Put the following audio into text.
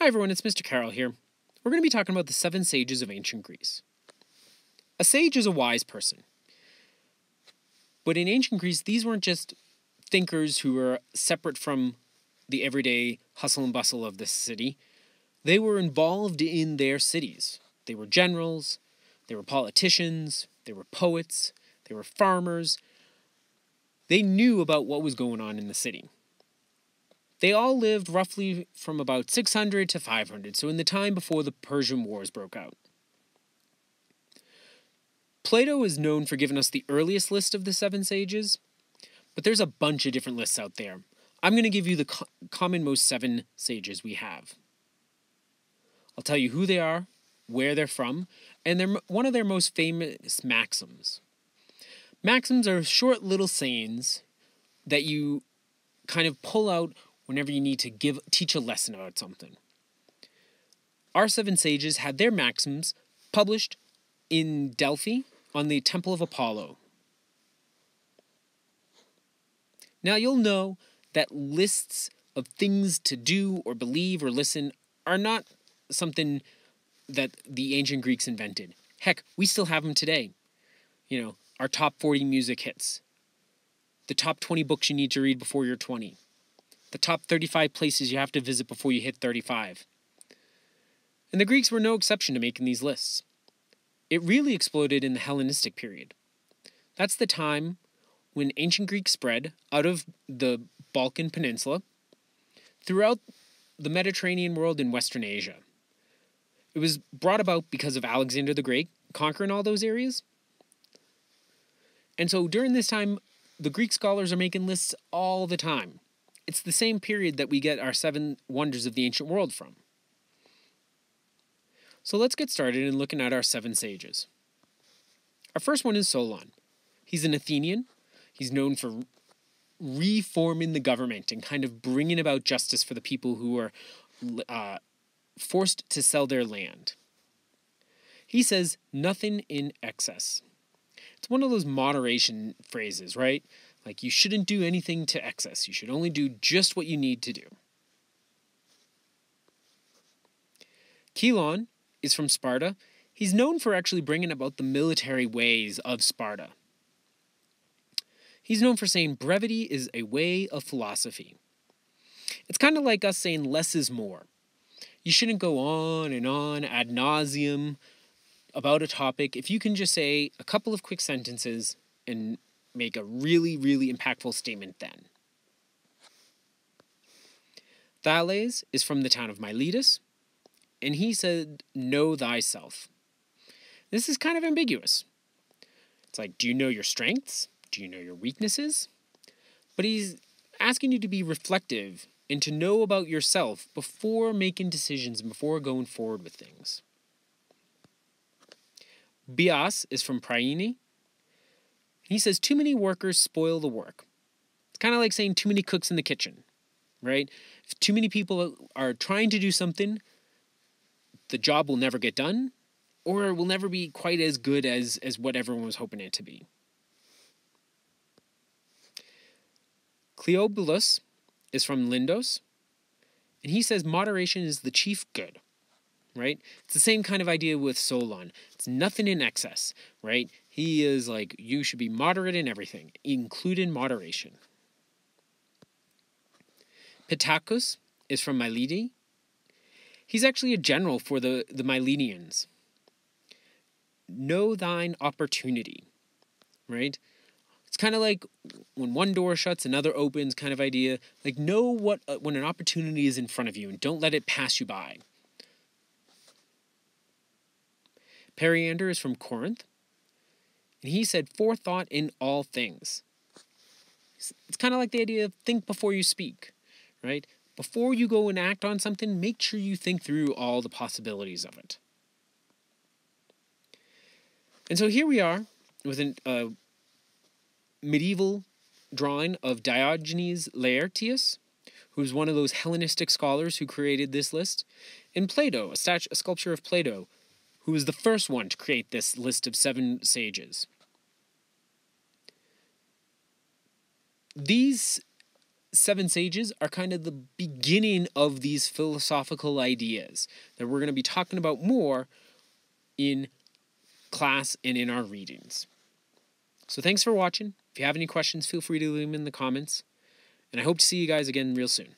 Hi everyone, it's Mr. Carroll here. We're going to be talking about the 7 sages of ancient Greece. A sage is a wise person. But in ancient Greece, these weren't just thinkers who were separate from the everyday hustle and bustle of the city. They were involved in their cities. They were generals, they were politicians, they were poets, they were farmers. They knew about what was going on in the city. They all lived roughly from about 600 to 500, so in the time before the Persian Wars broke out. Plato is known for giving us the earliest list of the 7 sages, but there's a bunch of different lists out there. I'm going to give you the commonmost 7 sages we have. I'll tell you who they are, where they're from, and they're one of their most famous maxims. Maxims are short little sayings that you kind of pull out whenever you need to teach a lesson about something. Our 7 sages had their maxims published in Delphi on the Temple of Apollo. Now you'll know that lists of things to do or believe or listen are not something that the ancient Greeks invented. Heck, we still have them today. You know, our top 40 music hits. The top 20 books you need to read before you're 20. The top 35 places you have to visit before you hit 35. And the Greeks were no exception to making these lists. It really exploded in the Hellenistic period. That's the time when ancient Greek spread out of the Balkan Peninsula throughout the Mediterranean world and Western Asia. It was brought about because of Alexander the Great conquering all those areas. And so during this time, the Greek scholars are making lists all the time. It's the same period that we get our 7 wonders of the ancient world from. So let's get started in looking at our 7 sages. Our first one is Solon. He's an Athenian. He's known for reforming the government and kind of bringing about justice for the people who are forced to sell their land. He says, nothing in excess. It's one of those moderation phrases, right? Like, you shouldn't do anything to excess. You should only do just what you need to do. Keon is from Sparta. He's known for actually bringing about the military ways of Sparta. He's known for saying brevity is a way of philosophy. It's kind of like us saying less is more. You shouldn't go on ad nauseum about a topic if you can just say a couple of quick sentences and make a really, really impactful statement then. Valets is from the town of Miletus, and he said, know thyself. This is kind of ambiguous. It's like, do you know your strengths? Do you know your weaknesses? But he's asking you to be reflective and to know about yourself before making decisions and before going forward with things. Bias is from Pyrion. He says, too many workers spoil the work. It's kind of like saying too many cooks in the kitchen, right? If too many people are trying to do something, the job will never get done, or it will never be quite as good as what everyone was hoping it to be. Cleobulus is from Lindos, and he says moderation is the chief good, right? It's the same kind of idea with Solon. It's nothing in excess, right? He is like, you should be moderate in everything, including moderation. Patacas is from Milete. He's actually a general for the Miletians. Know thine opportunity, right? It's kind of like when one door shuts, another opens kind of idea. Like, know when an opportunity is in front of you and don't let it pass you by. Periander is from Corinth, and he said, forethought in all things. It's kind of like the idea of think before you speak, right? Before you go and act on something, make sure you think through all the possibilities of it. And so here we are with a medieval drawing of Diogenes Laertius, who's one of those Hellenistic scholars who created this list, and Plato, a sculpture of Plato, who was the first one to create this list of 7 sages. These seven sages are kind of the beginning of these philosophical ideas that we're going to be talking about more in class and in our readings. So thanks for watching. If you have any questions, feel free to leave them in the comments. And I hope to see you guys again real soon.